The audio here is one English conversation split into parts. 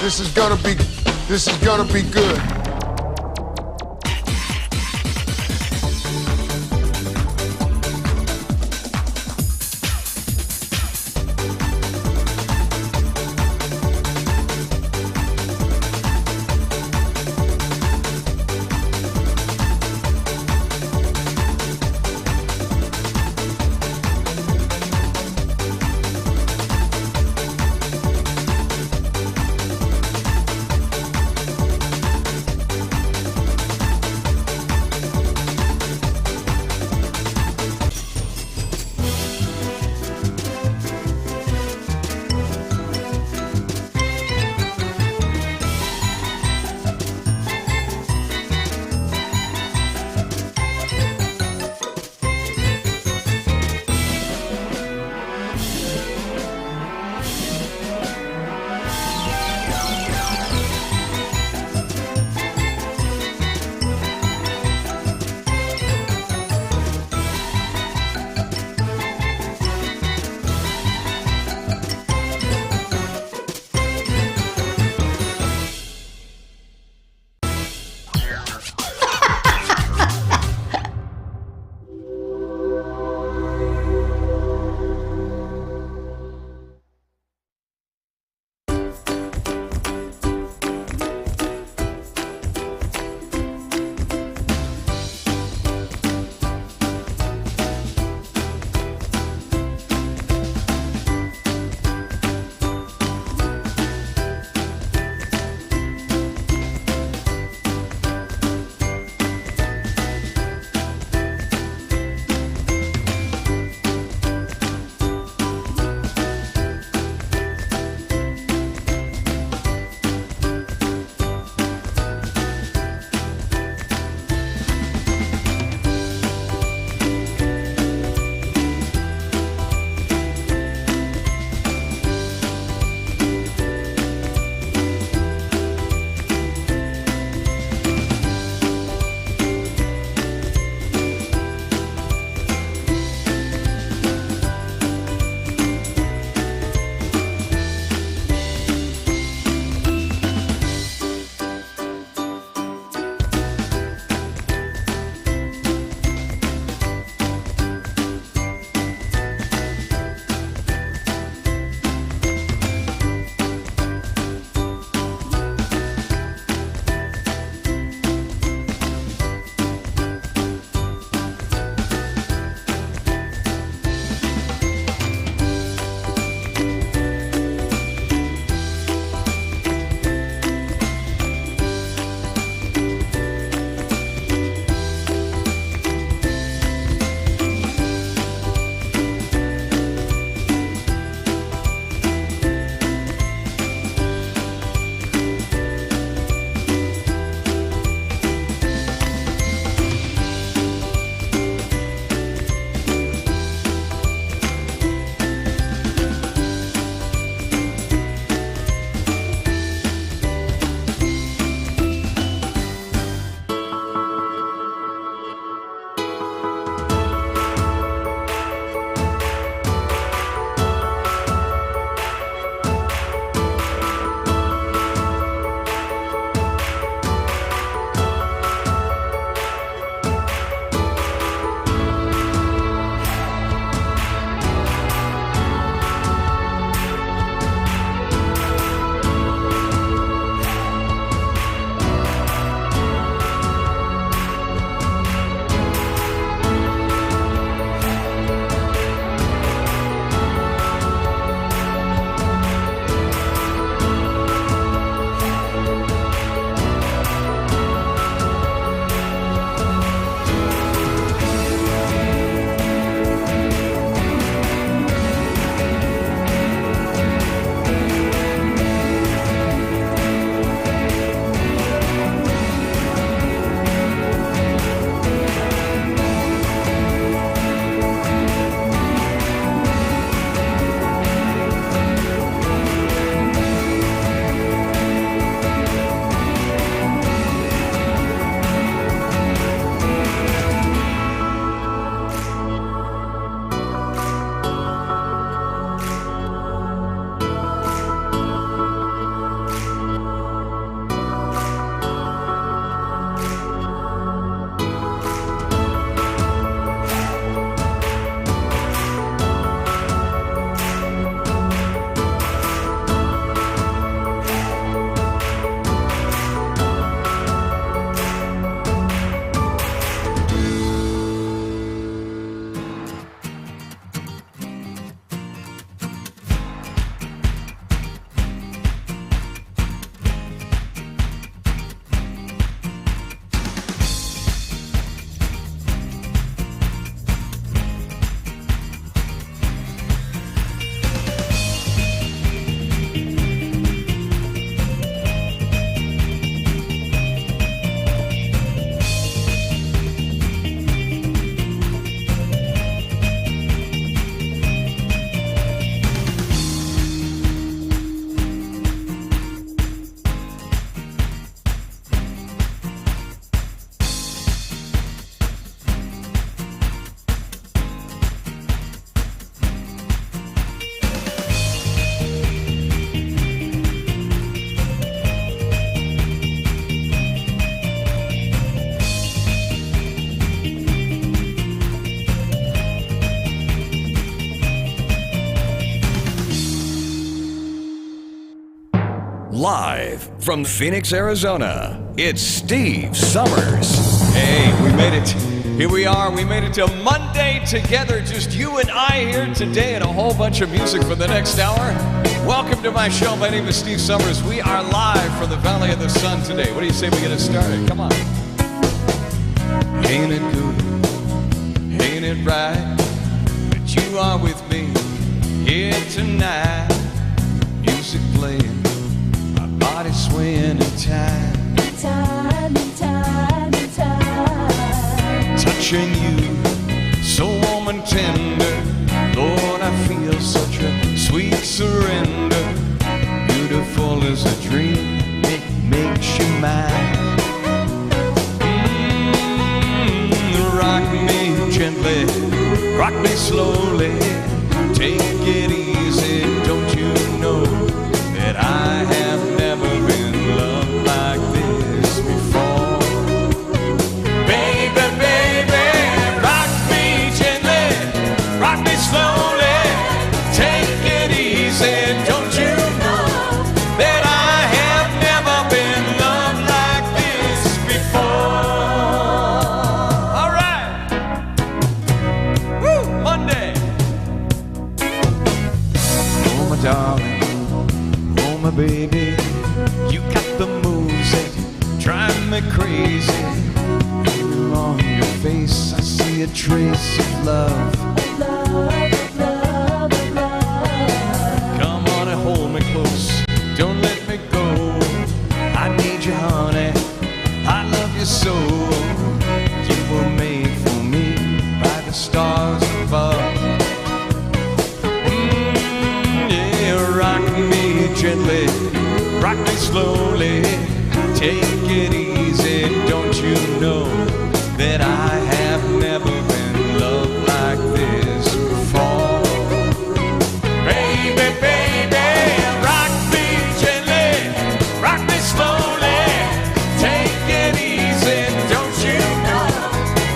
This is gonna be good. Live from Phoenix, Arizona, it's Steve Summers. Hey, we made it. Here we are. We made it to Monday together. Just you and I here today and a whole bunch of music for the next hour. Welcome to my show. My name is Steve Summers. We are live from the Valley of the Sun today. What do you say we get it started? Come on. Ain't it good? Ain't it right that you are with me here tonight? Music playing, my body swaying in time, time. touching you so warm and tender. Lord, I feel such a sweet surrender. Beautiful as a dream, it makes you mine. Rock me gently, rock me slowly, take it easy. Don't you know that I have never been loved like this before? Baby, baby, rock me gently, rock me slowly, take it easy. Don't you know that I have never been loved like this before? All right. Woo, Monday. Oh, my darling, oh, my baby, you got the moves that drive me crazy. On your face, I see a trace of love. Come on and hold me close, don't let me go. I need you, honey, I love you so. You were made for me by the stars above. Yeah, rock me gently, rock me slowly, take it easy. Don't you know that I have never been loved like this before? Baby, baby, rock me gently, rock me slowly, take it easy. Don't you know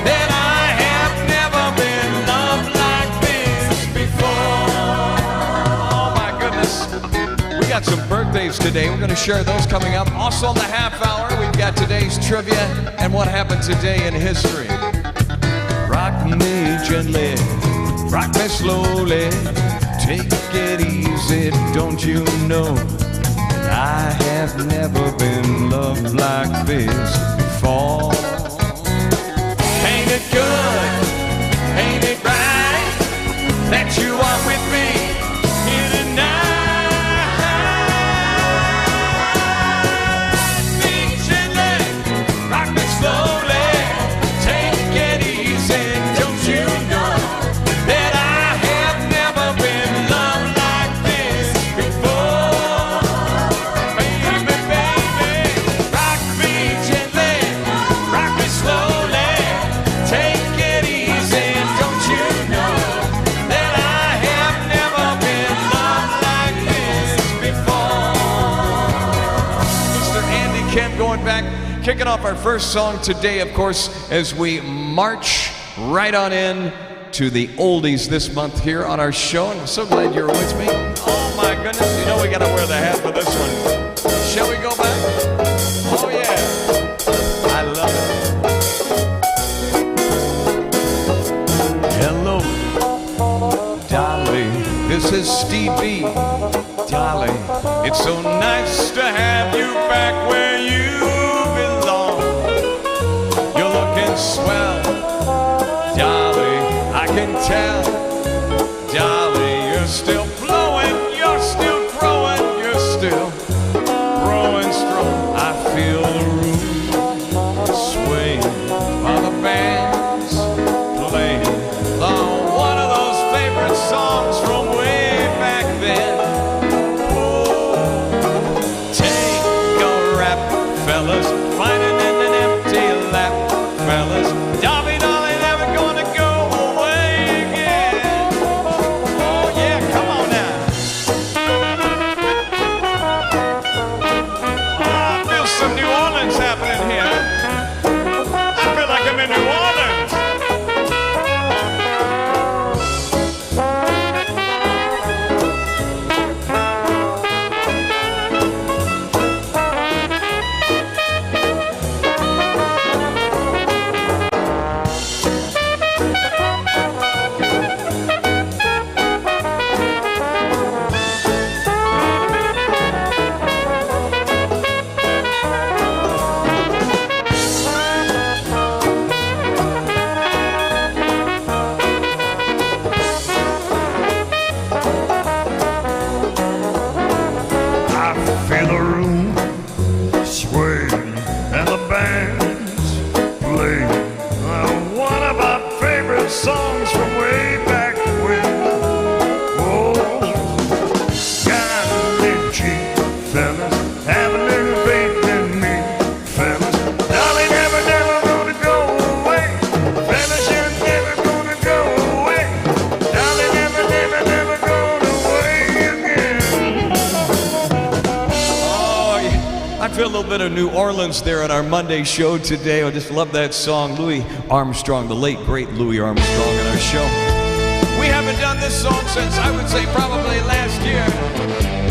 that I have never been loved like this before? Oh my goodness. We got some birthdays today. We're going to share those coming up. Also in the half hour, we've got today's trivia and what happened today in history. Rock me gently, rock me slowly, take it easy. Don't you know that I have never been loved like this before? Ain't it good? Ain't it right that you are with me here tonight? Kicking off our first song today, of course, as we march right on in to the oldies this month here on our show. And I'm so glad you're with me. Oh my goodness, you know we gotta wear the hat for this one. Shall we go back? Oh yeah, I love it. Hello, Dolly, this is Steve B. Dolly, it's so nice to have you back where you swell. Dolly, I can tell. Dolly, you're still flowing, you're still growing, you're still growing strong. I feel the room swaying while the band's playing one of those favorite songs from way back then. Oh, take a rap, fellas, find it in an empty lap. Fellas, Dolly, Dolly, never gonna go away again. little bit of New Orleans there on our Monday show today. I just love that song. Louis Armstrong, the late, great Louis Armstrong on our show. We haven't done this song since, I would say, probably last year.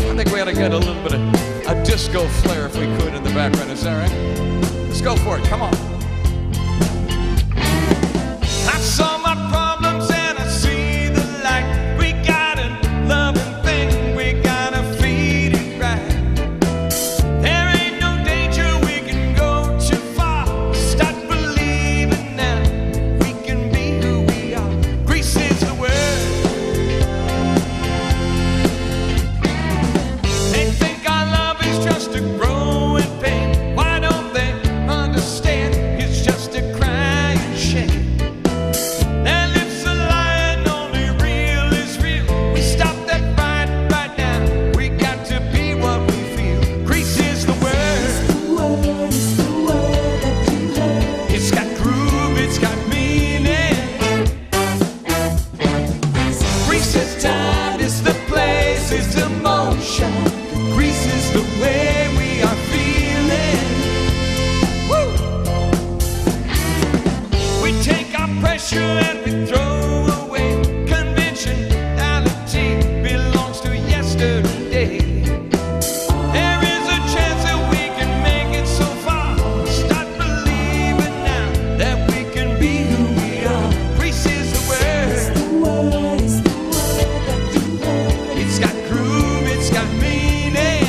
I think we ought to get a little bit of a disco flair if we could in the background. Is that right? Let's go for it. Come on. I saw my problems and I see the light. We got a loving thing, we gotta feed it right. There ain't no danger, we can go too far. Start believing now, we can be who we are. Grease is the word. They think our love is just a growing pain. Why don't they understand? It's just a crying shame. And we throw away conventionality, belongs to yesterday. There is a chance that we can make it so far. Start believing now that we can be who we are. Grease is the word. It's got groove, it's got meaning.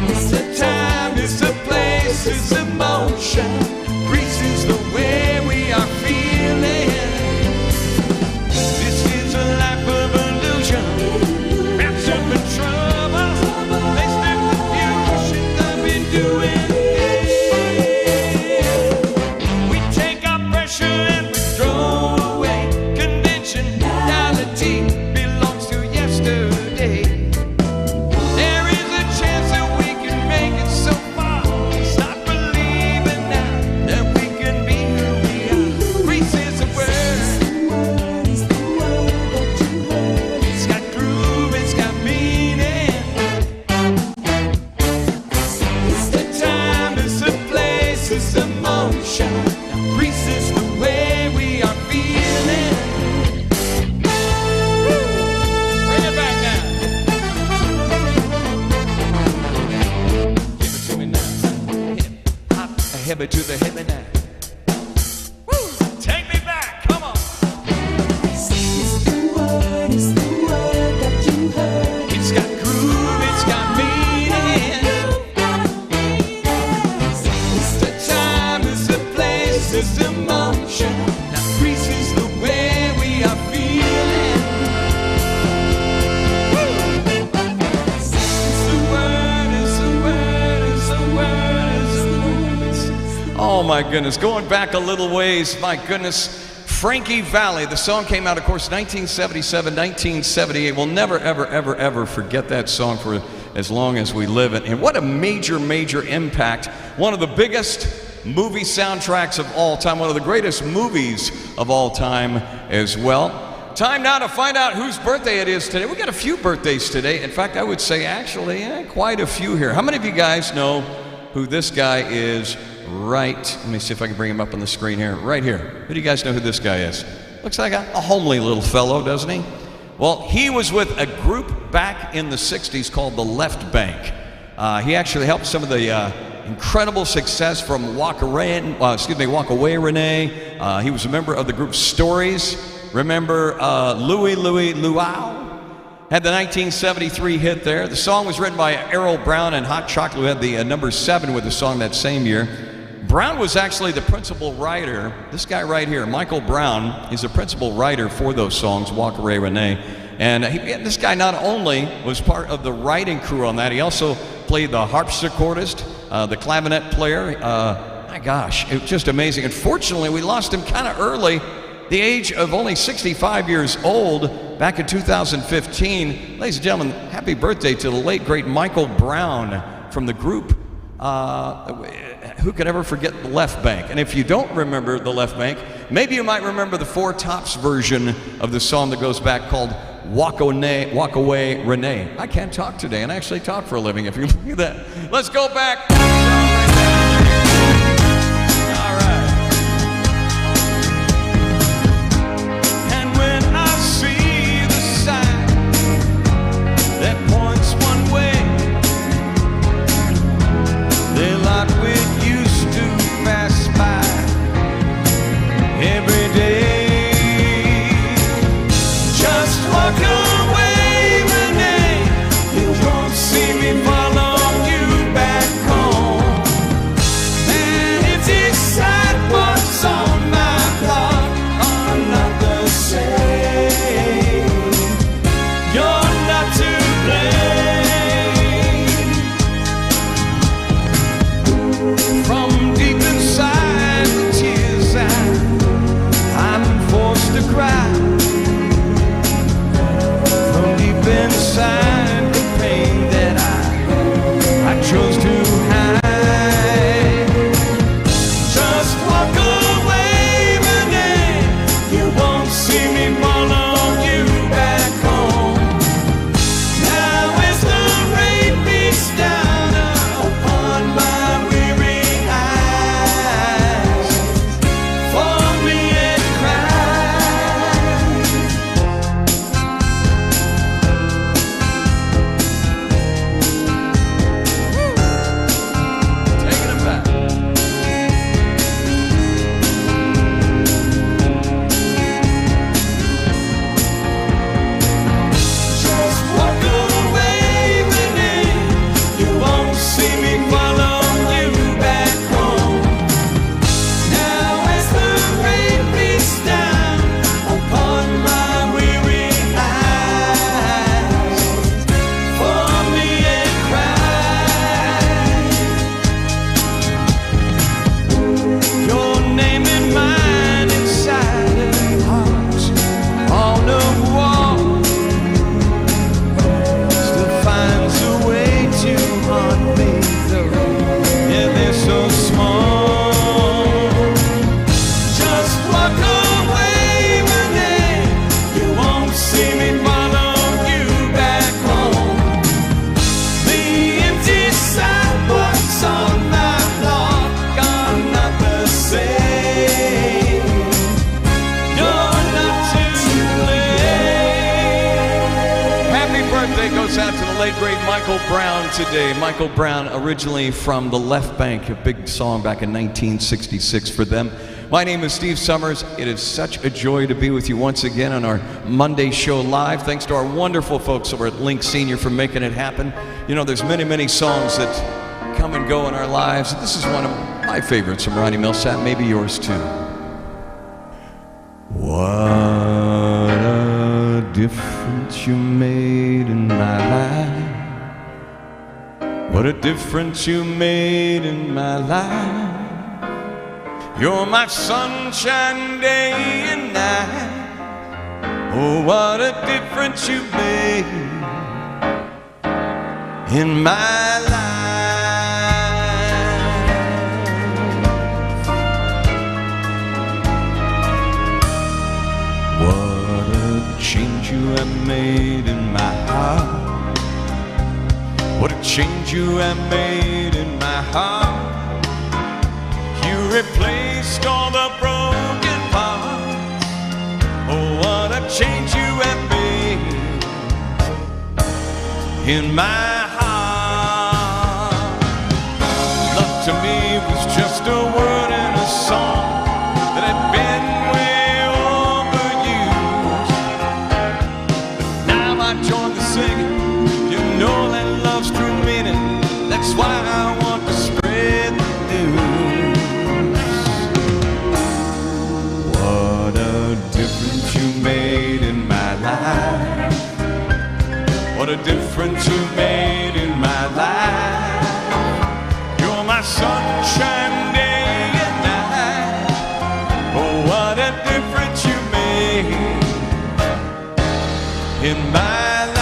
It's the time, it's the place, it's emotion. Grease is the way we are feeling. This is a life of illusion. Wrapped up in trouble. They step the fusion I've been doing. We take our pressure and we throw away conventionality, belongs to yesterday. There is a chance that we can make it so far. Start believing now that we can be who we are. Grease is the word. It's got groove, it's got meaning. It's the time, it's the place, it's the motion. Grease is the way we are feeling. Bring it back now. Give it to me now. Hip hop, a hippie to the hippie now. Woo! Take me back, come on. It's the word that you heard. It's got groove, it's got meaning. It's the time, it's the place, it's the motion. Now Grease is the way we are feeling. Woo! It's the word, it's the word, it's the word, it's the word. Oh my goodness, going back a little ways, my goodness. Frankie Valli, the song came out, of course, 1977, 1978. We'll never, ever, ever, ever forget that song for as long as we live. And what a major, major impact. One of the biggest movie soundtracks of all time, one of the greatest movies of all time as well. Time now to find out whose birthday it is today. We got a few birthdays today. In fact, I would say actually quite a few here. How many of you guys know who this guy is? Right, let me see if I can bring him up on the screen here. Right here. Who do you guys know who this guy is? Looks like a homely little fellow, doesn't he? Well, he was with a group back in the 60s called the Left Bank. He actually helped some of the incredible success from Walk Away Renee. He was a member of the group Stories. Remember Louie Luau? Had the 1973 hit there. The song was written by Errol Brown and Hot Chocolate, who had the number 7 with the song that same year. Brown was actually the principal writer. This guy right here, Michael Brown, is the principal writer for those songs, Walk Away Renee. And this guy not only was part of the writing crew on that, he also played the harpsichordist, the clavinet player. My gosh, it was just amazing. Unfortunately, we lost him kind of early, the age of only 65 years old, back in 2015. Ladies and gentlemen, happy birthday to the late, great Michael Brown from the group. Who could ever forget the Left Bank? And if you don't remember the Left Bank, maybe you might remember the Four Tops version of the song that goes back called Walk Away Renee. I can't talk today, and I actually talk for a living if you look at that. Let's go back. All right. And when I see the sign that points one way, they like we used to pass by every day. Just walk away, Renee. You won't see me follow you back home. And if these sidewalks on my block are not the same, you're not to blame. From deep inside the tears I'm forced to cry. Inside the pain that I chose to hide. Just walk away, Renee. You won't see me follow you back home. Now as the rain beats down upon my weary eyes, for me it cries. Out to the late great Michael Brown today. Michael Brown, originally from the Left Bank, a big song back in 1966 for them. My name is Steve Summers. It is such a joy to be with you once again on our Monday show live. Thanks to our wonderful folks over at Link Senior for making it happen. You know, there's many songs that come and go in our lives. This is one of my favorites from Ronnie Milsap, maybe yours too. What a difference you made in my life. What a difference you made in my life. You're my sunshine day and night. Oh, what a difference you made in my life. What a change you have made in my heart. What a change you have made in my heart. You replaced all the broken parts. Oh, what a change you have made in my heart. Love to me was just a word and a song that had been way overused. Now I join the singing. You know that love's true meaning. That's why I want to spread the news. What a difference you made in my life. What a difference you made in my life. You're my sunshine day and night. Oh, what a difference you made in my life.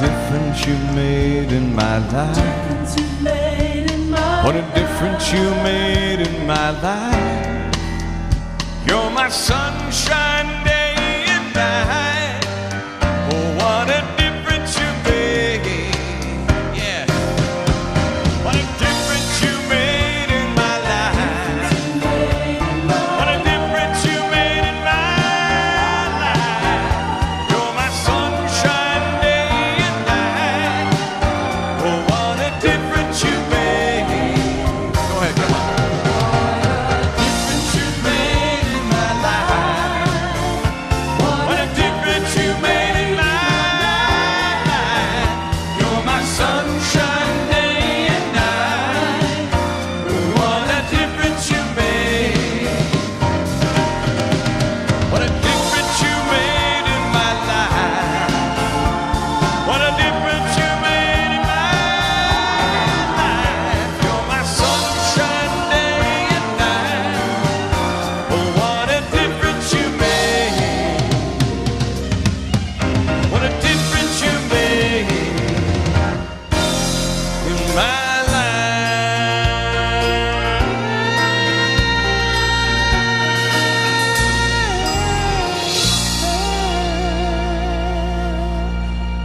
difference you made in my life. What a difference you made in my life. You're my sunshine day and night. Oh, what a difference you made. Yeah. What a difference you made in my life. What a difference you made in my life. You're my sunshine day and night. Oh, what a difference you made. Go ahead, come on.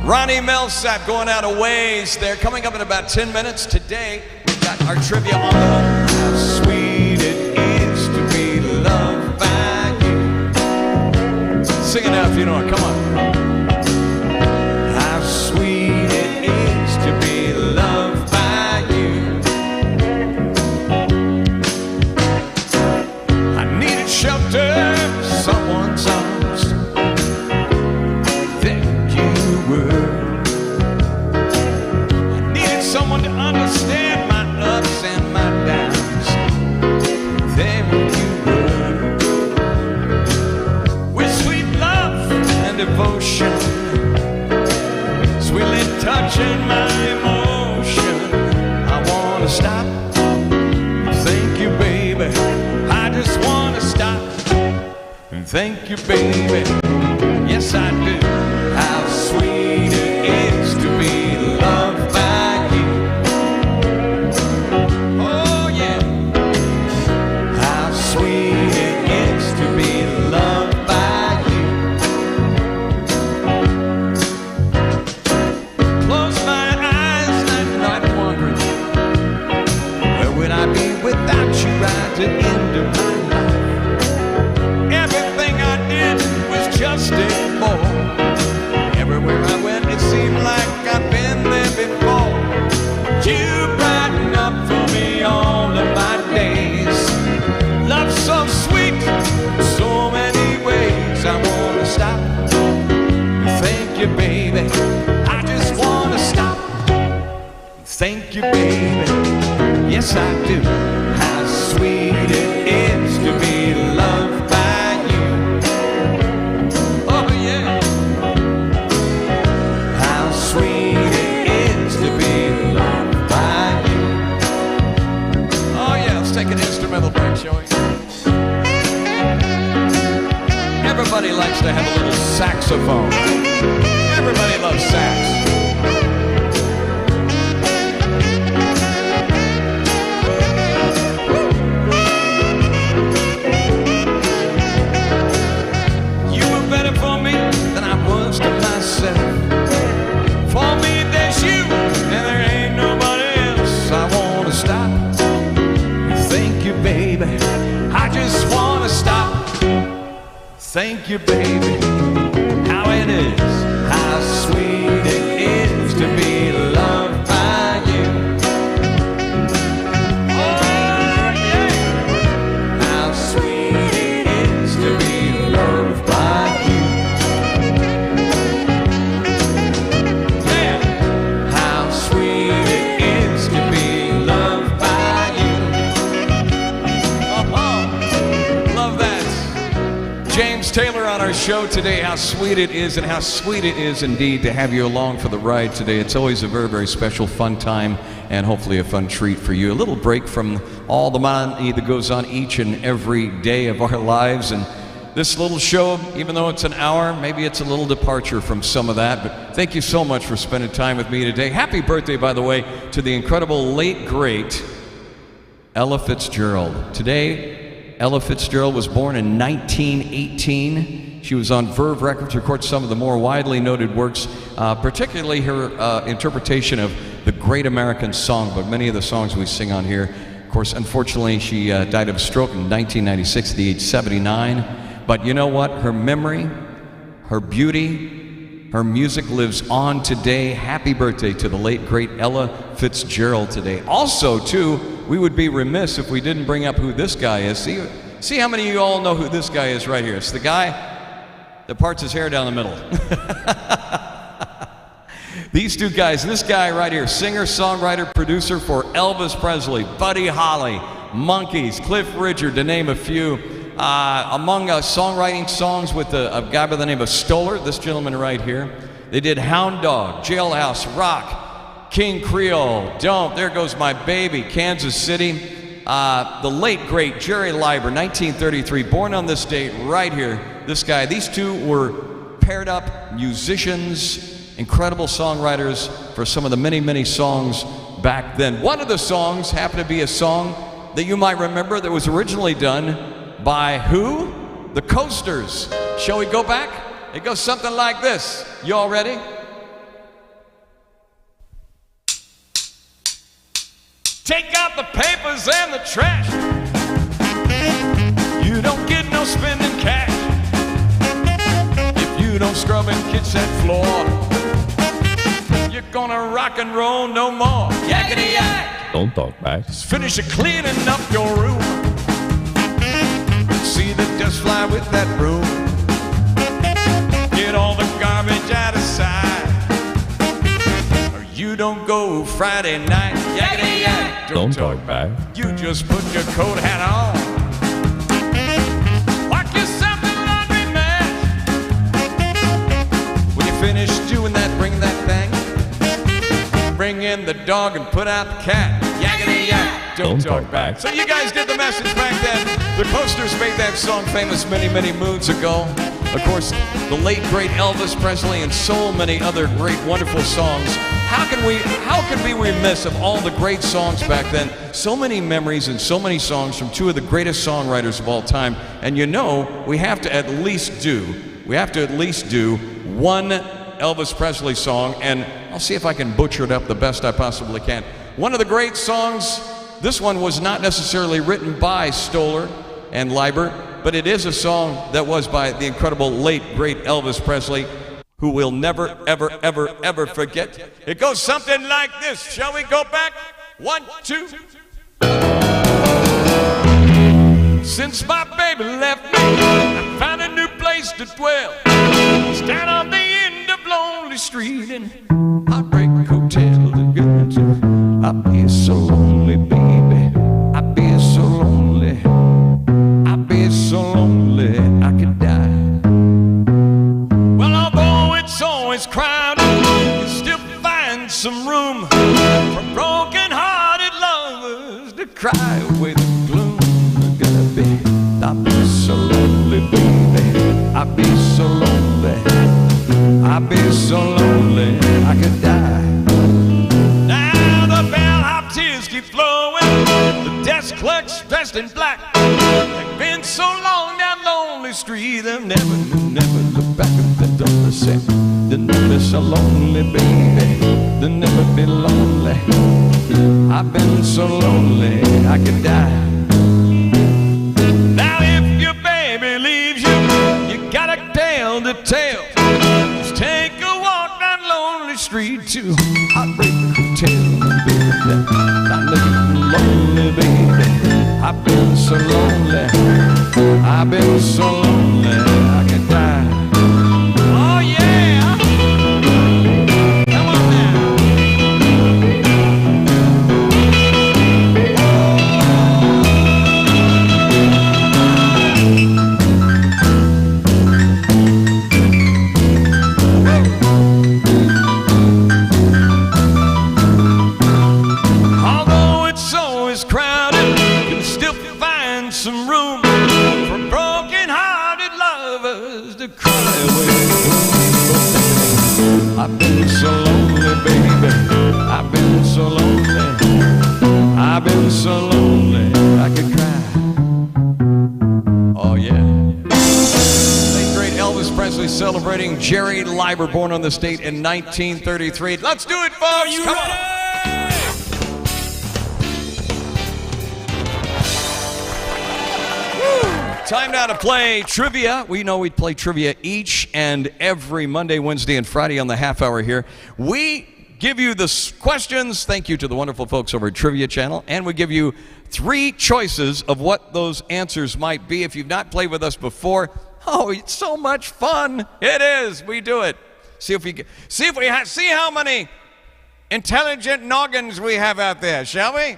Ronnie Millsap going out of ways. They're coming up in about 10 minutes. Today, we've got our trivia on the home. How sweet it is to be loved by you. Sing it out if you know it. Come on. How sweet it is to be loved by you. I needed shelter, someone's arms. There you were. Someone to understand my ups and my downs. There you were, with sweet love and devotion, sweetly touching my emotion. I wanna stop and thank you, baby. I just wanna stop and thank you, baby. Yes, I do. How sweet it is to be loved by the end of my life. Everything I did was just a bore. Everywhere I went, it seemed like I've been there before. You brighten up for me all of my days. Love so sweet, so many ways. I wanna stop and thank you, baby. I just wanna stop and thank you, baby. Yes, I do. How sweet it is to be loved by you. Oh yeah. How sweet it is to be loved by you. Oh yeah, let's take an instrumental break, shall we? Everybody likes to have a little saxophone. Everybody loves sax. To myself. For me there's you and there ain't nobody else. I wanna stop and thank you, baby. I just wanna stop. Thank you, baby. How it is, how sweet it is to be loved by you. Oh yeah. How sweet it is to be loved by you. Taylor on our show today. How sweet it is, and how sweet it is indeed to have you along for the ride today. It's always a very, very special, fun time, and hopefully a fun treat for you. A little break from all the money that goes on each and every day of our lives, and this little show, even though it's an hour, maybe it's a little departure from some of that, but thank you so much for spending time with me today. Happy birthday, by the way, to the incredible late, great Ella Fitzgerald. Today, Ella Fitzgerald was born in 1918. She was on Verve Records, recorded some of the more widely noted works, particularly her interpretation of the Great American Songbook, many of the songs we sing on here. Of course, unfortunately, she died of a stroke in 1996 at the age 79. But you know what? Her memory, her beauty, her music lives on today. Happy birthday to the late, great Ella Fitzgerald today. Also, too, we would be remiss if we didn't bring up who this guy is. See how many of you all know who this guy is right here? It's the guy that parts his hair down the middle. These two guys, this guy right here, singer, songwriter, producer for Elvis Presley, Buddy Holly, Monkees, Cliff Richard, to name a few. Among songwriting songs with a guy by the name of Stoller, this gentleman right here. They did Hound Dog, Jailhouse Rock, King Creole, Don't, There Goes My Baby, Kansas City. The late, great Jerry Leiber, 1933, born on this date right here. This guy, these two were paired up musicians, incredible songwriters for some of the many, many songs back then. One of the songs happened to be a song that you might remember that was originally done by who? The Coasters. Shall we go back? It goes something like this. You all ready? Take out the papers and the trash. You don't get no spending cash if you don't scrub and kitchen that floor. You're gonna rock and roll no more. Yakety yak. Don't talk back. Just finish cleaning up your room. See the dust fly with that broom. Get all the garbage out of sight. Or you don't go Friday night. Yakety yak. Don't talk back. You just put your coat hat on. Walk yourself in laundry mat. When you finish doing that, bring that thing. Bring in the dog and put out the cat. Yakety yak. Don't talk back. So you guys did the message back then. The Coasters made that song famous many, many moons ago. Of course, the late, great Elvis Presley and so many other great, wonderful songs. How can we remiss of all the great songs back then? So many memories and so many songs from two of the greatest songwriters of all time. And you know, we have to at least do one Elvis Presley song, and I'll see if I can butcher it up the best I possibly can. One of the great songs, this one was not necessarily written by Stoller and Leiber, but it is a song that was by the incredible late, great Elvis Presley, who we'll never, ever, ever, ever forget. It goes something like this. Shall we go back? 1, 2. Since my baby left me, I found a new place to dwell. Stand on the end of Lonely Street and Heartbreak Hotel to go to. I'll be so lonely, baby. I'll be so lonely. I'll be so lonely I could die. Well, although it's always crowded, you still find some room for broken-hearted lovers to cry away the gloom. I'll be so lonely, baby. I'll be so lonely. I'll be so lonely I could die. Now the bellhop tears keep flowing. The desk clerk's dressed in black. They've been so long down Lonely Street, they'll never look back at the door and say, they'll never be so lonely, baby. They'll never be lonely. I've been so lonely I could die. Now if your baby leaves you, you got a tale to tell. Just take a walk down Lonely Street to Heartbreak Hotel, baby. I'm looking lonely, baby. I've been so lonely. I've been so lonely I could die. Oh yeah. Come on now. Although it's always crowded, you can still find some room for broken hearts. 5 were born on this date in 1933. Let's do it, folks. Come on. Time now to play trivia. We know we play trivia each and every Monday, Wednesday, and Friday on the half hour here. We give you the questions. Thank you to the wonderful folks over at Trivia Channel. And we give you 3 choices of what those answers might be. If you've not played with us before, oh, it's so much fun. It is. We do it. See how many intelligent noggins we have out there, shall we?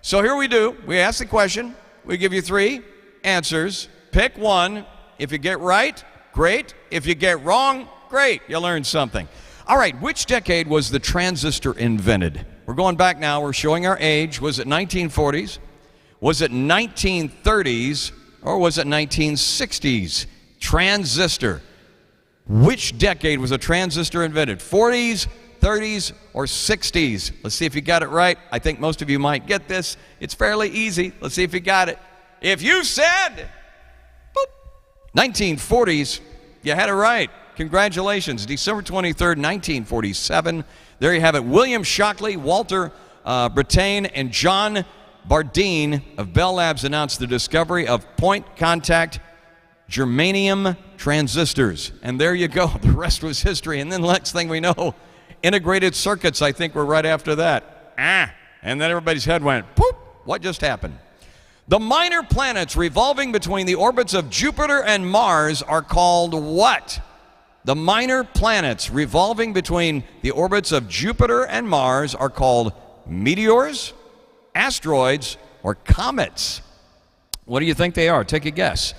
So here we do. We ask the question. We give you 3 answers. Pick one. If you get right, great. If you get wrong, great. You learned something. All right, which decade was the transistor invented? We're going back now. We're showing our age. Was it 1940s? Was it 1930s? Or was it 1960s? Transistor. Which decade was a transistor invented? 40s, 30s, or 60s? Let's see if you got it right. I think most of you might get this. It's fairly easy. Let's see if you got it. If you said, boop, 1940s, you had it right. Congratulations. December 23rd, 1947. There you have it. William Shockley, Walter Brattain, and John Bardeen of Bell Labs announced the discovery of point contact germanium transistors. And there you go. The rest was history. And then the next thing we know, integrated circuits, I think, were right after that. And then everybody's head went, poop. What just happened? The minor planets revolving between the orbits of Jupiter and Mars are called what? The minor planets revolving between the orbits of Jupiter and Mars are called meteors, asteroids, or comets. What do you think they are? Take a guess.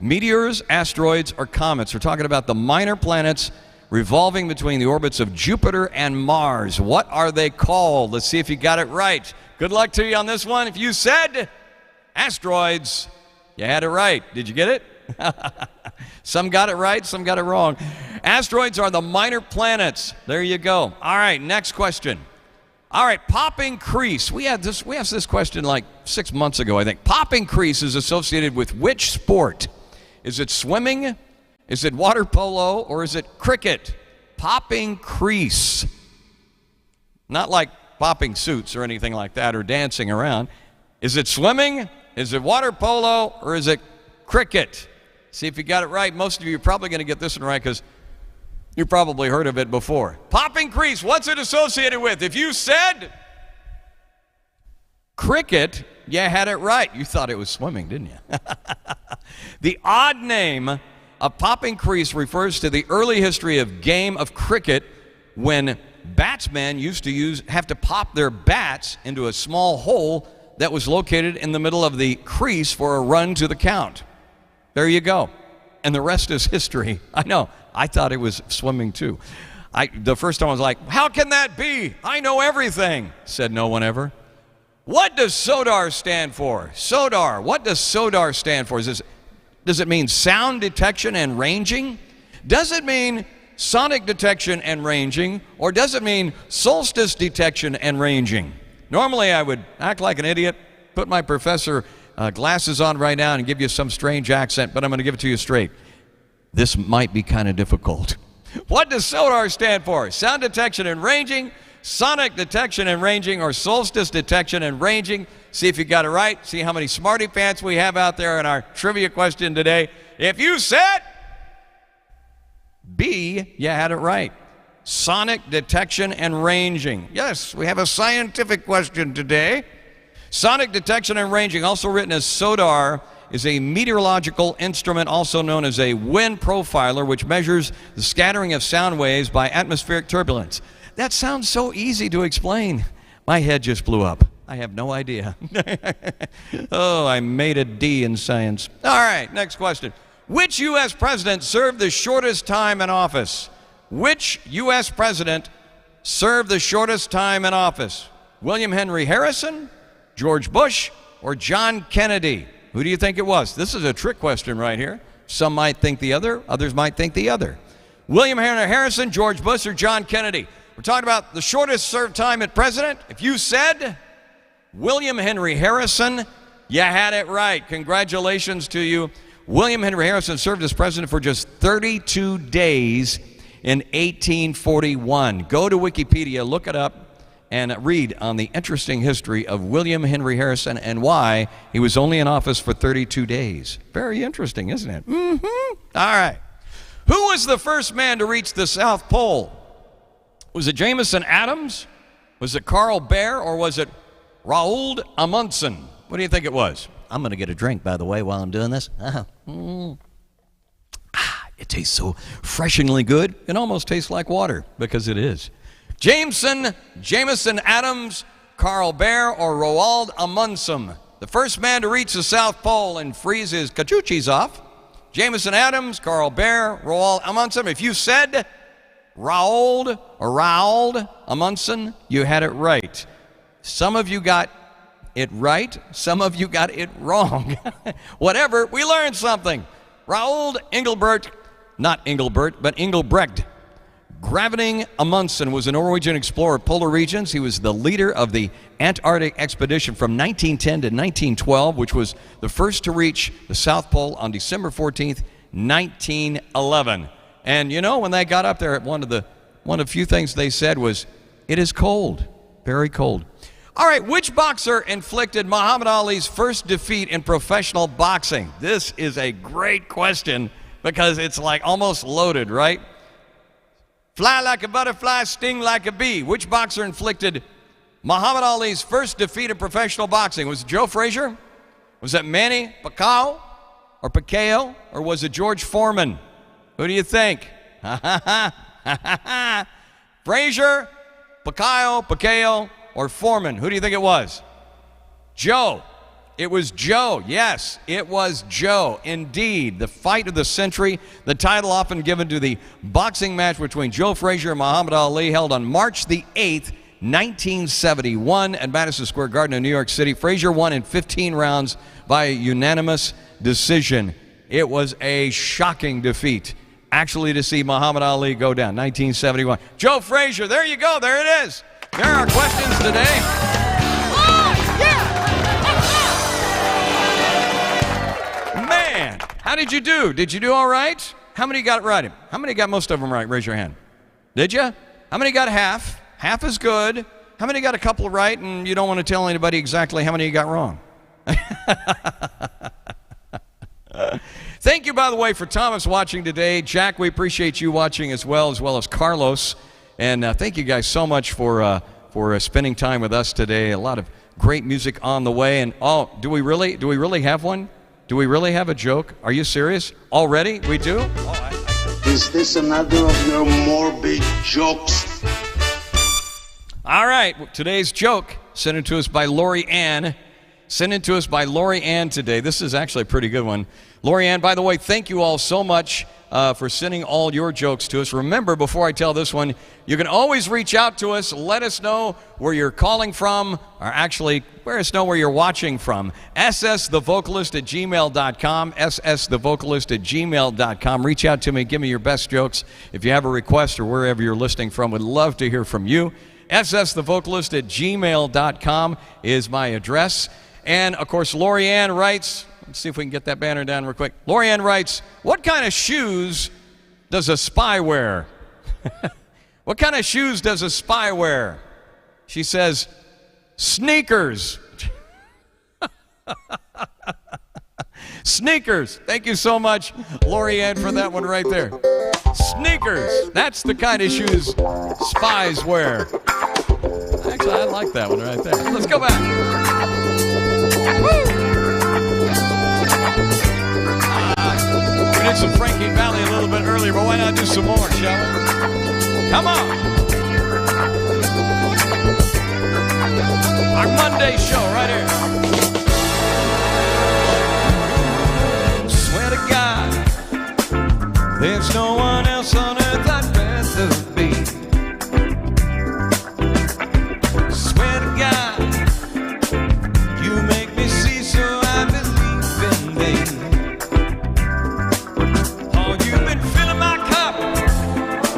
Meteors, asteroids, or comets. We're talking about the minor planets revolving between the orbits of Jupiter and Mars. What are they called? Let's see if you got it right. Good luck to you on this one. If you said asteroids, you had it right. Did you get it? Some got it right, some got it wrong. Asteroids are the minor planets. There you go. All right, next question. All right, popping crease. We asked this question like 6 months ago, I think. Popping crease is associated with which sport? Is it swimming? Is it water polo? Or is it cricket? Popping crease. Not like popping suits or anything like that or dancing around. Is it swimming? Is it water polo? Or is it cricket? See if you got it right. Most of you are probably going to get this one right because you probably heard of it before. Popping crease, what's it associated with? If you said cricket, you had it right. You thought it was swimming, didn't you? The odd name of popping crease refers to the early history of game of cricket when batsmen used to have to pop their bats into a small hole that was located in the middle of the crease for a run to the count. There you go. And the rest is history. I know. I thought it was swimming too. The first time I was like, how can that be? I know everything. Said no one ever. What does SODAR stand for? SODAR. What does SODAR stand for? Does it mean sound detection and ranging? Does it mean sonic detection and ranging? Or does it mean solstice detection and ranging? Normally I would act like an idiot, put my professor glasses on right now and give you some strange accent, but I'm going to give it to you straight. This might be kind of difficult. What does SODAR stand for? Sound detection and ranging, sonic detection and ranging, or solstice detection and ranging? See if you got it right. See how many smarty pants we have out there in our trivia question today. If you said B, you had it right. Sonic detection and ranging. Yes, we have a scientific question today. Sonic detection and ranging, also written as SODAR, is a meteorological instrument also known as a wind profiler, which measures the scattering of sound waves by atmospheric turbulence. That sounds so easy to explain. My head just blew up. I have no idea. Oh, I made a D in science. All right, next question. Which U.S. president served the shortest time in office? Which U.S. president served the shortest time in office? William Henry Harrison, George Bush, or John Kennedy? Who do you think it was? This is a trick question right here. Some might think the other, others might think the other. William Henry Harrison, George Bush, or John Kennedy? We're talking about the shortest served time as president. If you said William Henry Harrison, you had it right. Congratulations to you. William Henry Harrison served as president for just 32 days. in 1841. Go to Wikipedia, look it up, and read on the interesting history of William Henry Harrison and why he was only in office for 32 days. Very interesting, isn't it? Mm-hmm. All right. Who was the first man to reach the South Pole? Was it Jameson Adams? Was it Carl Baer? Or was it Raoul Amundsen? What do you think it was? I'm going to get a drink, by the way, while I'm doing this. It tastes so refreshingly good. It almost tastes like water, because it is. Jameson Adams, Carl Baer, or Roald Amundsen? The first man to reach the South Pole and freeze his cachuchis off. Jameson Adams, Carl Baer, Roald Amundsen. If you said Raold Amundsen, you had it right. Some of you got it right, some of you got it wrong. Whatever, we learned something. Raoul Engelbert, not Engelbert, but Engelbrecht Gravening Amundsen was a Norwegian explorer of polar regions. He was the leader of the Antarctic expedition from 1910 to 1912, which was the first to reach the South Pole on December 14th, 1911. And you know, when they got up there, one of the few things they said was, "It is cold, very cold." All right, which boxer inflicted Muhammad Ali's first defeat in professional boxing? This is a great question because it's like almost loaded, right? Fly like a butterfly, sting like a bee. Which boxer inflicted Muhammad Ali's first defeat in professional boxing? Was it Joe Frazier? Was it Manny Pacquiao or Pacquiao? Or was it George Foreman? Who do you think? Frazier, Pacquiao, or Foreman? Who do you think it was? Joe. It was Joe. Yes, it was Joe. Indeed, the fight of the century, the title often given to the boxing match between Joe Frazier and Muhammad Ali, held on March the 8th, 1971 at Madison Square Garden in New York City. Frazier won in 15 rounds by a unanimous decision. It was a shocking defeat, actually, to see Muhammad Ali go down. 1971. Joe Frazier, there you go. There it is. There are questions today. Man, how did you do? Did you do all right? How many got it right? How many got most of them right? Raise your hand. Did you? How many got half? Half is good. How many got a couple right and you don't want to tell anybody exactly how many you got wrong? Thank you, by the way, for Thomas watching today. Jack, we appreciate you watching as well as Carlos. And thank you guys so much for spending time with us today. A lot of great music on the way. And oh, do we really have one? Do we really have a joke? Are you serious? Already? We do? Is this another of your morbid jokes? All right, today's joke sent in to us by Lori Ann. Sent in to us by Lori Ann today. This is actually a pretty good one. Lori Ann, by the way, thank you all so much for sending all your jokes to us. Remember, before I tell this one, you can always reach out to us. Let us know where you're calling from, or actually, let us know where you're watching from. ssthevocalist@gmail.com, ssthevocalist@gmail.com. Reach out to me. Give me your best jokes. If you have a request or wherever you're listening from, would love to hear from you. ssthevocalist@gmail.com is my address. And, of course, Lori Ann writes, let's see if we can get that banner down real quick. Lori Ann writes, what kind of shoes does a spy wear? What kind of shoes does a spy wear? She says, sneakers. Sneakers. Thank you so much, Lori Ann, for that one right there. Sneakers. That's the kind of shoes spies wear. Actually, I like that one right there. Let's go back. We did some Frankie Valli a little bit earlier, but why not do some more, shall we? Come on. Our Monday show right here. Swear to God, there's no one else on earth I'd rather be. Swear to God, you make me see, so I believe in thee. Oh, you've been filling my cup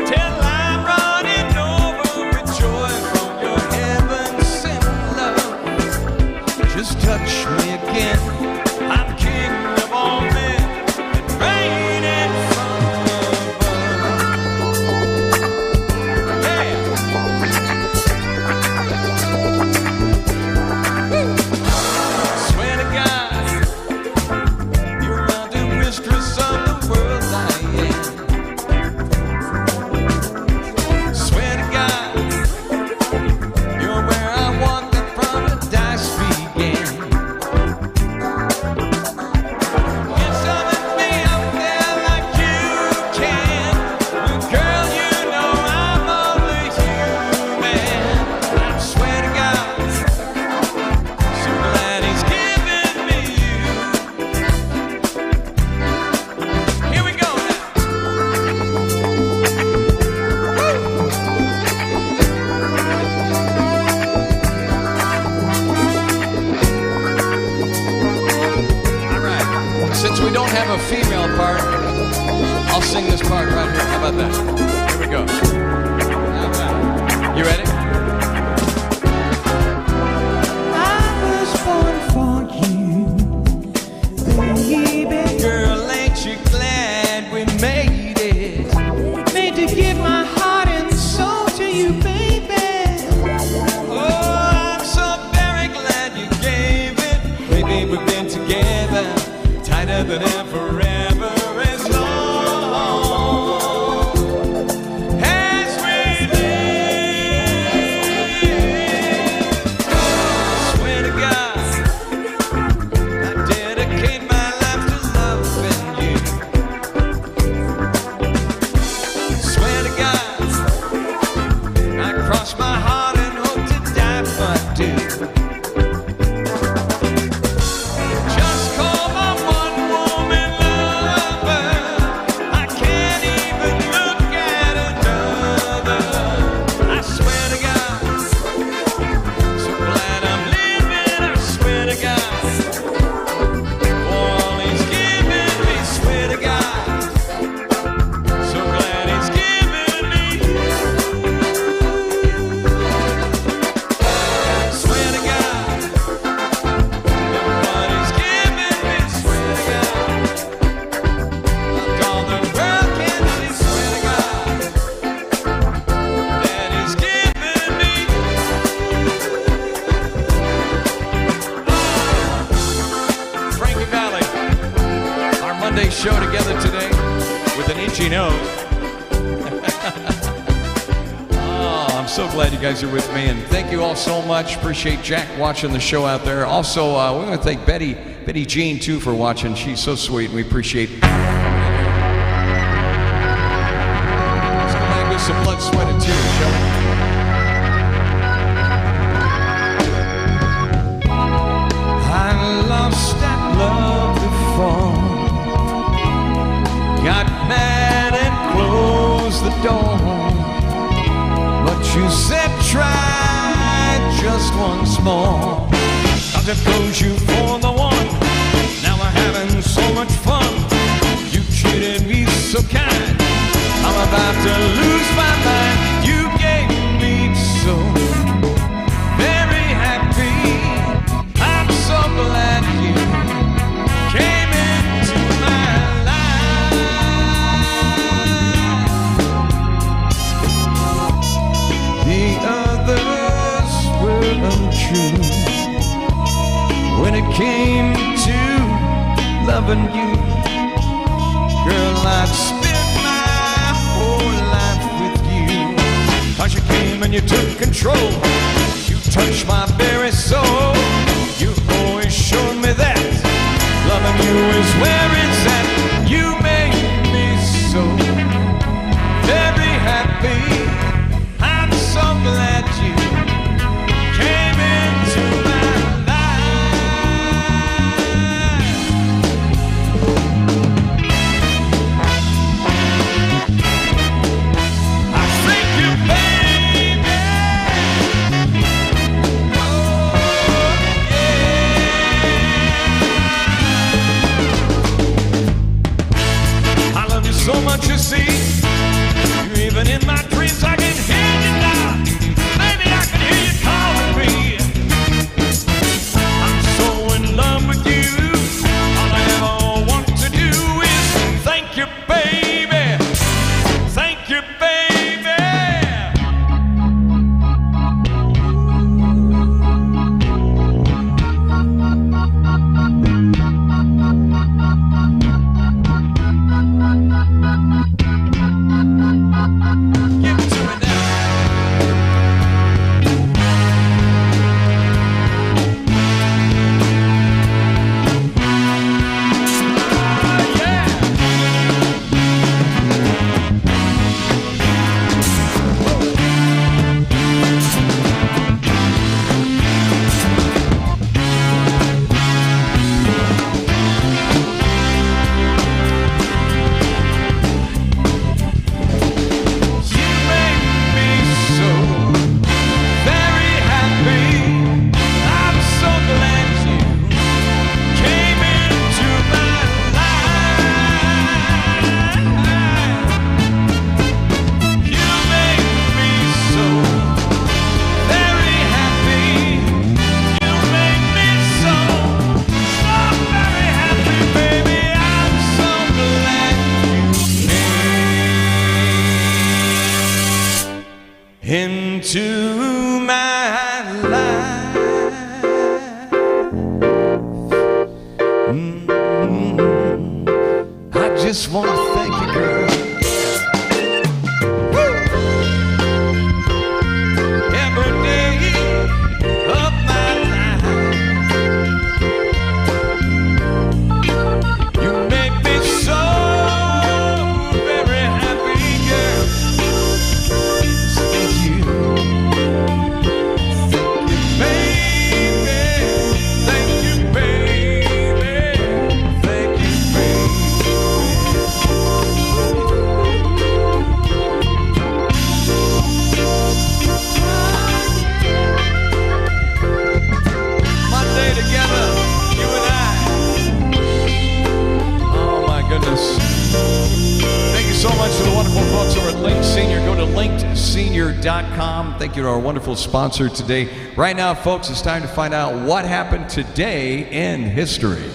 till I'm running over with joy from your heaven-sent love. Just have a female part, I'll sing this part right here. How about that? Here we go. How about it? You ready? I was born for you, baby. Girl, ain't you glad we made it? Made to give my heart and soul to you, baby. Oh, I'm so very glad you gave it. Baby, we've been together, tighter than ever, ever, as long as we live. Swear to God, I dedicate my life to loving you. Swear to God, I cross my heart and hope to die for two. Just call my one woman lover. I can't even look at another. I swear to God, so glad I'm living. I swear to God, for all he's given me. Swear to God, so glad he's given me. Swear to God, what he's given me. Swear to God, loved all the world can see. Swear to God, that he's given me. Frankie Valley, our Monday show together today with an itchy nose. Oh, I'm so glad you guys are with me, and thank you all so much. Appreciate Jack watching the show out there. Also, we want to thank Betty Jean too for watching. She's so sweet, and we appreciate. Let's go back with some blood, sweat, and tears, shall we? I lost that love before. Got mad and closed the door. But you said try just once more. Cause it goes you for the one. Now we're having so much fun. You treated me so kind. I'm about to lose my mind. You gave me so very happy. I'm so glad you came into my life. The others were untrue when it came to loving you. Girl, I'd spend my whole life with you. 'Cause you came and you took control. You touched my very soul. You always showed me that loving you is where it's at. You made me so very happy. I'm so glad you came into my life. I thank you, baby. Oh, just wanna thank you, girl. Every day of my life, you make me so very happy, girl. Thank you. Thank you, baby. Thank you, baby. Thank you, baby. Monday together, you and I. Oh my goodness. Thank you so much to the wonderful folks over at Linked Senior. Go to linkedsenior.com. Thank you to our wonderful sponsor today. Right now, folks, it's time to find out what happened today in history.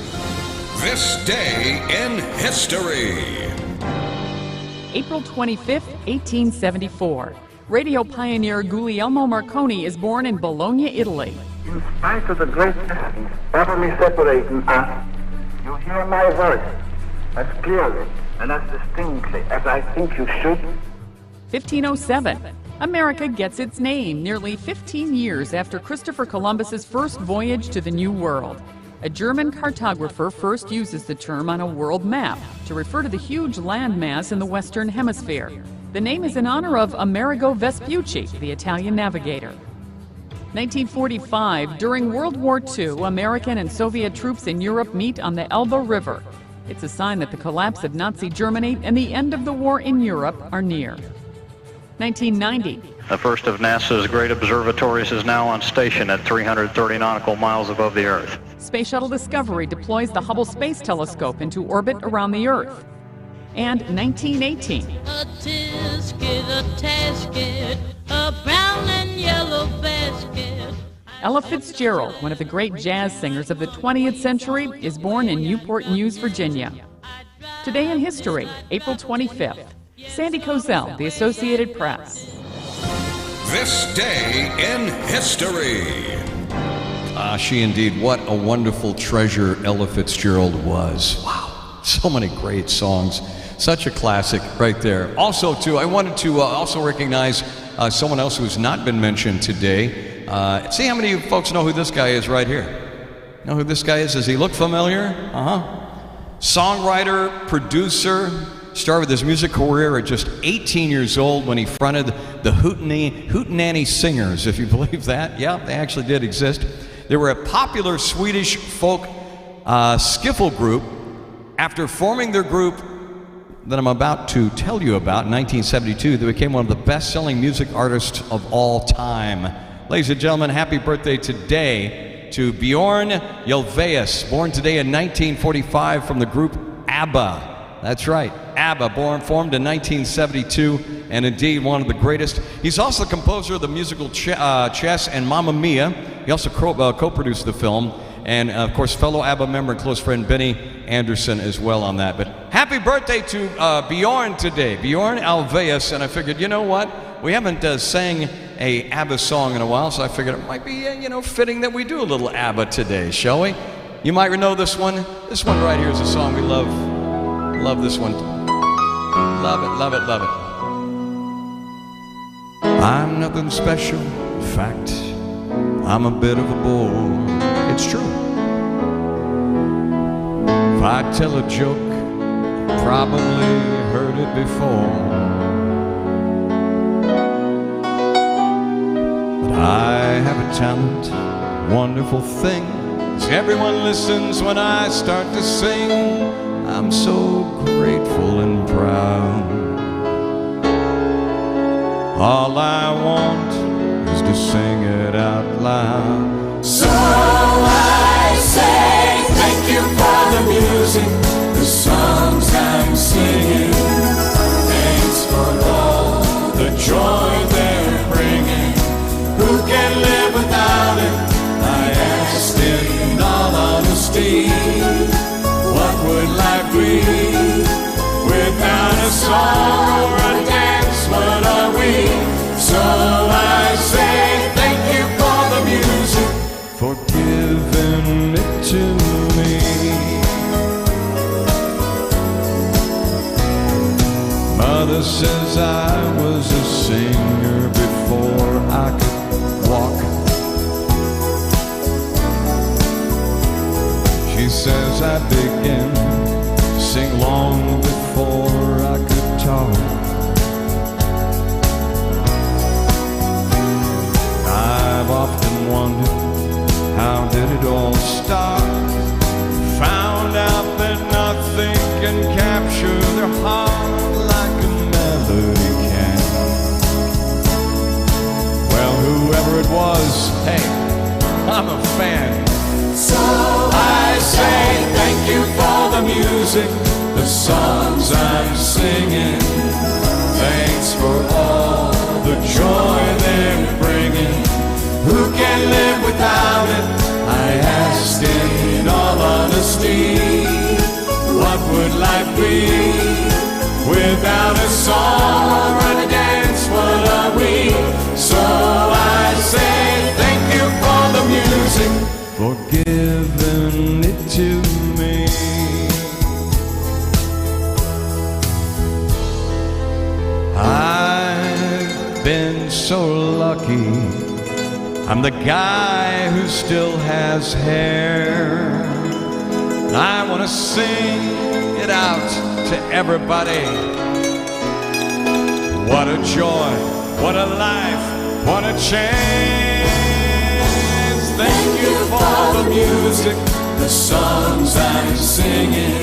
This day in history. April 25th, 1874. Radio pioneer Guglielmo Marconi is born in Bologna, Italy. In spite of the great distance utterly separating us, you hear my voice as clearly and as distinctly as I think you should. 1507. America gets its name nearly 15 years after Christopher Columbus's first voyage to the New World. A German cartographer first uses the term on a world map to refer to the huge landmass in the Western Hemisphere. The name is in honor of Amerigo Vespucci, the Italian navigator. 1945, during World War II, American and Soviet troops in Europe meet on the Elbe River. It's a sign that the collapse of Nazi Germany and the end of the war in Europe are near. 1990. The first of NASA's great observatories is now on station at 330 nautical miles above the Earth. Space Shuttle Discovery deploys the Hubble Space Telescope into orbit around the Earth. And 1918. A tisket, a tasket, a brown and yellow basket. Ella Fitzgerald, one of the great jazz singers of the 20th century, is born in Newport News, Virginia. Today in history, April 25th. Sandy Kozel, The Associated Press. This day in history. She indeed, what a wonderful treasure Ella Fitzgerald was. Wow, so many great songs. Such a classic right there. Also, too, I wanted to also recognize someone else who's not been mentioned today. See how many of you folks know who this guy is right here? Know who this guy is? Does he look familiar? Songwriter, producer, started his music career at just 18 years old when he fronted the Hootenanny Singers, if you believe that. Yeah, they actually did exist. They were a popular Swedish folk skiffle group. After forming their group that I'm about to tell you about in 1972, they became one of the best-selling music artists of all time. Ladies and gentlemen, happy birthday today to Bjorn Ulvaeus, born today in 1945 from the group ABBA. That's right, ABBA, formed in 1972, and indeed one of the greatest. He's also the composer of the musical Chess and Mamma Mia. He also co-produced the film, and of course fellow ABBA member and close friend Benny Anderson as well on that. But happy birthday to Bjorn today, Bjorn Ulvaeus, and I figured, you know what, we haven't sang a ABBA song in a while, so I figured it might be fitting that we do a little ABBA today, shall we? You might know this one. This one right here is a song we love. Love this one. Love it, love it, love it. I'm nothing special. In fact, I'm a bit of a bore. It's true. If I tell a joke, probably heard it before. But I have a talent, wonderful thing. Everyone listens when I start to sing. I'm so grateful and proud. All I want is to sing it out loud. So I say thank you for the music, the songs I'm singing. Thanks for all the joy they're bringing. Who can live without it? I asked in all honesty. What would life be without a song or a dance? What are we? So I say thank you for the music, says I was a singer before I could walk. She says I began to sing long before I could talk. I've often wondered, how did it all start? Found out that nothing can capture their heart like a melody can. Well, whoever it was, hey, I'm a fan. So I say thank you for the music, the songs I'm singing. Thanks for all the joy they're bringing. Who can live without it? I asked in all honesty. What would life be without a song or a dance? What are we? So I say thank you for the music, for giving it to me. I've been so lucky. I'm the guy who still has hair. And I want to sing it out to everybody. What a joy, what a life, what a chance. Thank you for the music, the songs I'm singing.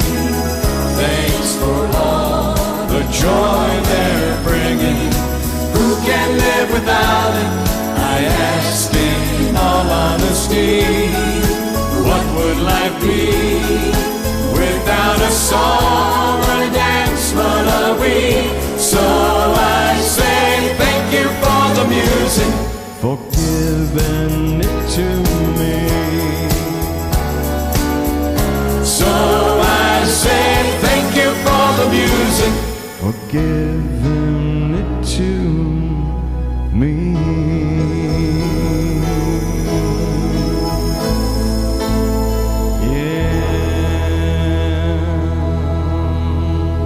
Thanks for all the joy they're bringing. Who can live without it? I asked in all honesty, what would life be without a song or a dance? What are we? So I say thank you for the music, for giving it to me. So I say thank you for the music, for giving it to me.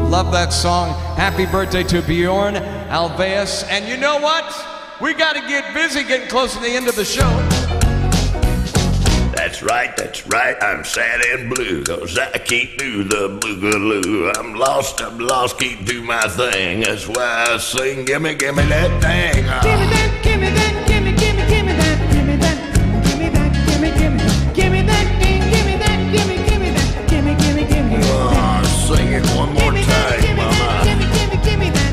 Love that song. Happy birthday to Bjorn Alveus. And you know what? We got to get busy getting close to the end of the show. That's right, I'm sad and blue, 'cause I can't do the boogaloo. I'm lost, can't do my thing. That's why I sing, gimme that thing. Give me that, give me that, give me that, give me that, give me that, give me that thing, give me that, give me that, give me that. Oh, sing it one more time, mama. Give me that, give me that,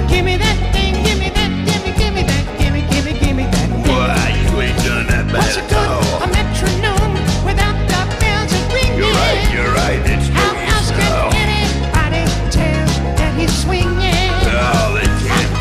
give me that thing, give me that, give me that. Boy, you ain't done that bad at all. A metronome without the bells ringing. You're right, it's no How else use can now. anybody tell that he's swinging? No, they can't.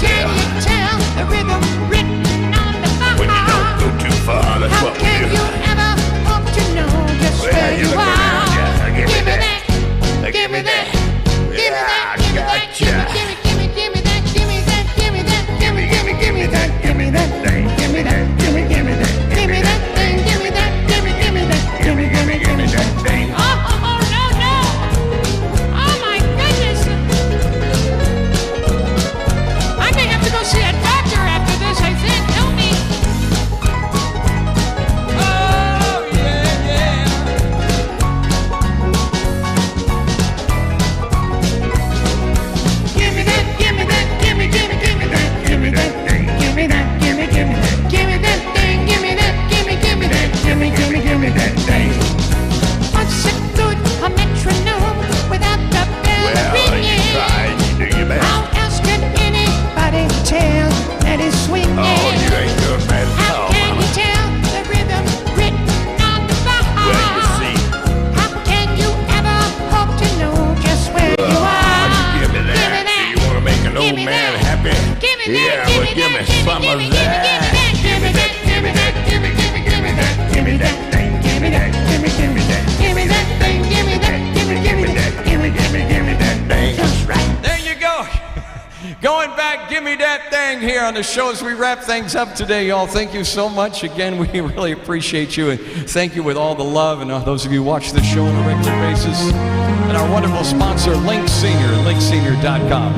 Going back, give me that thing here on the show as we wrap things up today, y'all. Thank you so much. Again, we really appreciate you, and thank you with all the love, and those of you who watch the show on a regular basis. And our wonderful sponsor, Link Senior, linksenior.com.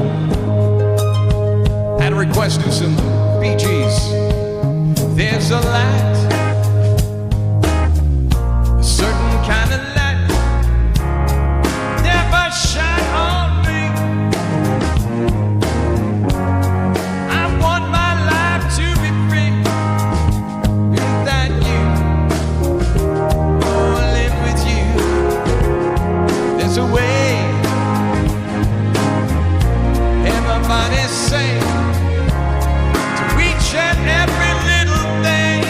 Had a request to some Bee Gees. There's a light, a certain kind of light, never shine on me. I want my life to be free without you. Oh, live with you. There's a way. Everybody's saying to reach at every little thing.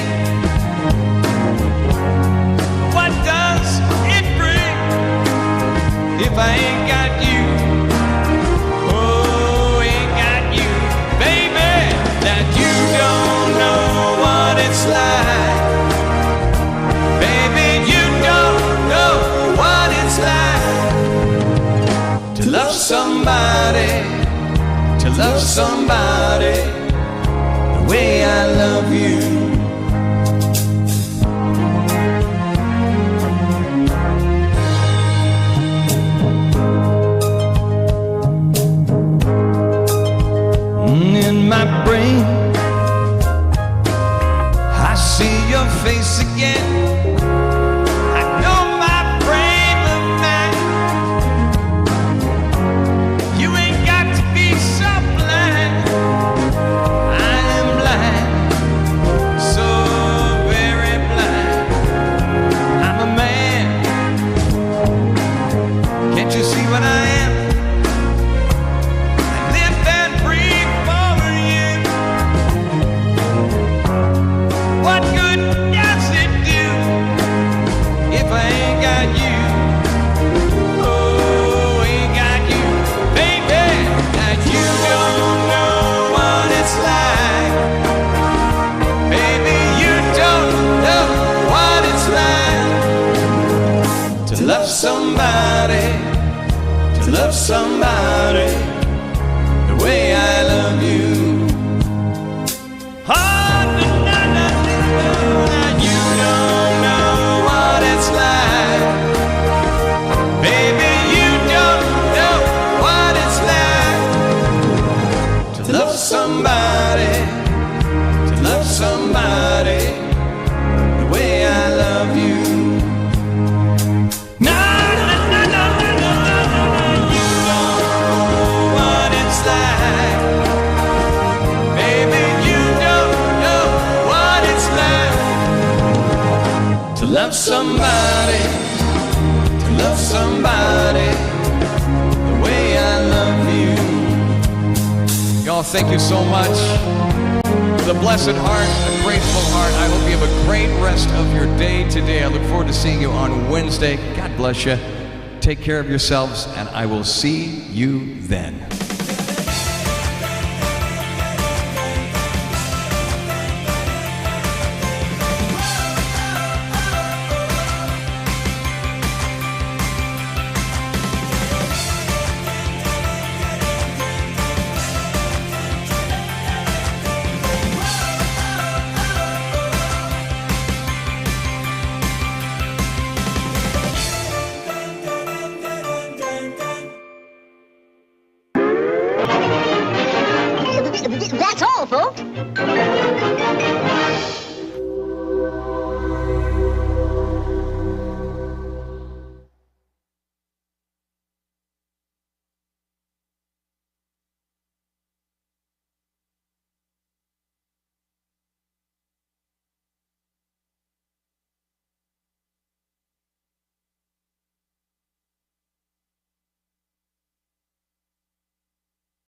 What does it bring if I ain't got you? Oh, ain't got you, baby. That you don't know what it's like. Baby, you don't know what it's like to love somebody, to love somebody the way I love you. In my brain, I see your face again. I know my frame of mind. You ain't got to be so blind. I am blind, so very blind. I'm a man. Can't you see what I am? What good does it do if I ain't got you? Oh, ain't got you, baby. That you don't know what it's like. Baby, you don't know what it's like to love somebody, to love somebody the way I love you. You don't know what it's like. Baby, you don't know what it's like to love somebody, to love somebody the way I love you. No, no, no, no, no, no, no, no. You don't know what it's like. Baby, you don't know what it's like to love somebody, to love somebody the way I love you. Y'all, thank you so much. With a blessed heart, a grateful heart, I hope you have a great rest of your day today. I look forward to seeing you on Wednesday. God bless you. Take care of yourselves, and I will see you then.